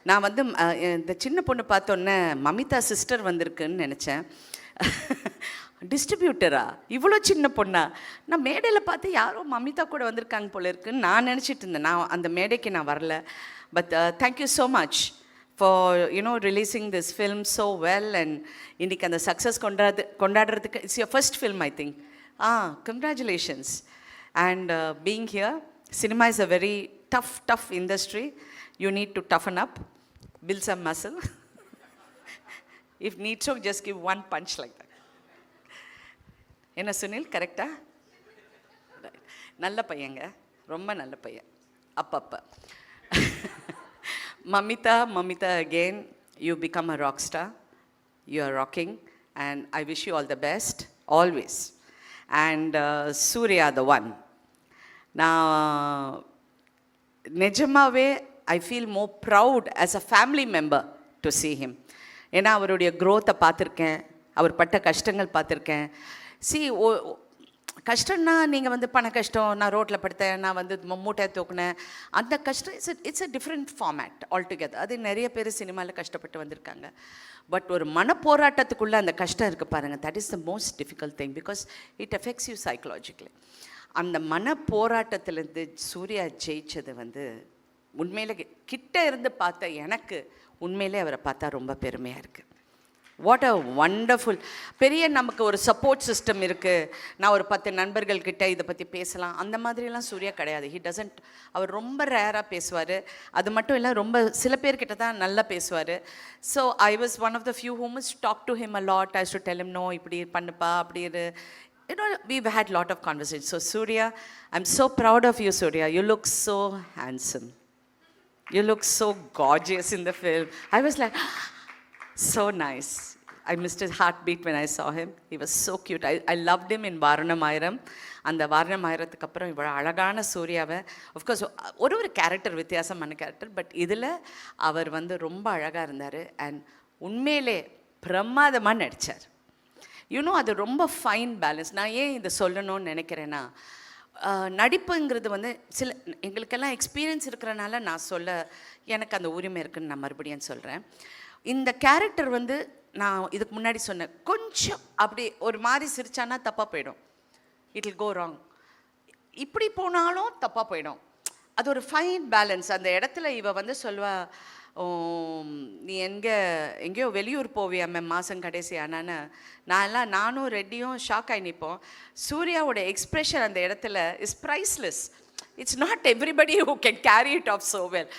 நான் வந்து இந்த சின்ன பொண்ணு பார்த்தோன்னே மமிதா சிஸ்டர் வந்திருக்குன்னு நினச்சேன். டிஸ்ட்ரிபியூட்டரா இவ்வளோ சின்ன பொண்ணா? நான் மேடையில் பார்த்து யாரோ மமிதா கூட வந்திருக்காங்க போல இருக்குன்னு நான் நினச்சிட்டு இருந்தேன். நான் அந்த மேடைக்கு நான் வரல. But thank you so much for releasing this film so well. And இன்றைக்கி அந்த சக்ஸஸ் கொண்டாடுறதுக்கு it's your first film I think. Congratulations. And being here, cinema is a very tough industry. You need to toughen up, build some muscle. If need so, just give one punch like that. என்ன சுனில், கரெக்டா? நல்ல பையங்க, ரொம்ப நல்ல பையன். அப்பப்ப Mamita again, you become a rock star. You are rocking and I wish you all the best always. And Surya the one. நான் நிஜமாகவே I feel more proud as a family member to see him. ஏன்னா அவருடைய க்ரோத்தை பார்த்துருக்கேன், அவர் பட்ட கஷ்டங்கள் பார்த்துருக்கேன். கஷ்டம்னா நீங்கள் வந்து பண கஷ்டம், நான் ரோட்டில் படுத்தேன், நான் வந்து மூட்டை தூக்குனேன், அந்த கஷ்டம் it's a different format altogether. அது நிறைய பேர் சினிமாவில் கஷ்டப்பட்டு வந்திருக்காங்க. பட் ஒரு மனப்போராட்டத்துக்குள்ளே அந்த கஷ்டம் இருக்குது பாருங்கள், that is the most difficult thing because it effects you psychologically. அந்த மன போராட்டத்திலேருந்து சூர்யா ஜெயிச்சது வந்து உண்மையிலே கிட்ட இருந்து பார்த்த எனக்கு உண்மையிலே அவரை பார்த்தா ரொம்ப பெருமையாக இருக்குது. What a wonderful. பெரிய நமக்கு ஒரு சப்போர்ட் சிஸ்டம் இருக்குது, நான் ஒரு 10 நண்பர்கள்கிட்ட இதை பற்றி பேசலாம், அந்த மாதிரிலாம் சூர்யா கிடையாது. He doesn't. அவர் ரொம்ப ரேராக பேசுவார். அது மட்டும் இல்லை, ரொம்ப சில பேர்கிட்ட தான் நல்லா பேசுவார். So I was one of the few who must talk to him a lot. I should tell him no, இப்படி பண்ணுப்பா, அப்படி இரு. We've had a lot of conversations. So Surya, I'm so proud of you, Surya. You look so handsome. You look so gorgeous in the film. I was like, so nice. I missed his heartbeat when I saw him. He was so cute. I loved him in Varanamayiram. அந்த வாரணமாயிரத்துக்கு அப்புறம் இவ்வளோ அழகான சூர்யாவை, of course ஒரு character வித்தியாசமான character, but இதில் அவர் வந்து ரொம்ப அழகாக இருந்தார். அண்ட் உண்மையிலே பிரமாதமாக நடித்தார். அது ரொம்ப ஃபைன் பேலன்ஸ். நான் ஏன் இதை சொல்லணும்னு நினைக்கிறேன்னா, நடிப்புங்கிறது வந்து எங்களுக்கெல்லாம் எக்ஸ்பீரியன்ஸ் இருக்கிறனால நான் எனக்கு அந்த உரிமை இருக்குதுன்னு நான் மறுபடியும் சொல்கிறேன். இந்த கேரக்டர் வந்து நான் இதுக்கு முன்னாடி சொன்னேன், கொஞ்சம் அப்படி ஒரு மாதிரி சிரிச்சானா தப்பாக போயிடும், இட் வில் கோ ராங். இப்படி போனாலும் தப்பாக போயிடும். அது ஒரு ஃபைன் பேலன்ஸ். அந்த இடத்துல இவ வந்து சொல்வா, நீ எங்கேயோ வெளியூர் போவியாமே மாதம் கடைசி ஆனான்னு. நானும் ரெட்டியும் ஷாக் ஆகி நிற்போம். சூர்யாவோட எக்ஸ்ப்ரெஷன் அந்த இடத்துல is priceless. It's not everybody who can carry it of so well.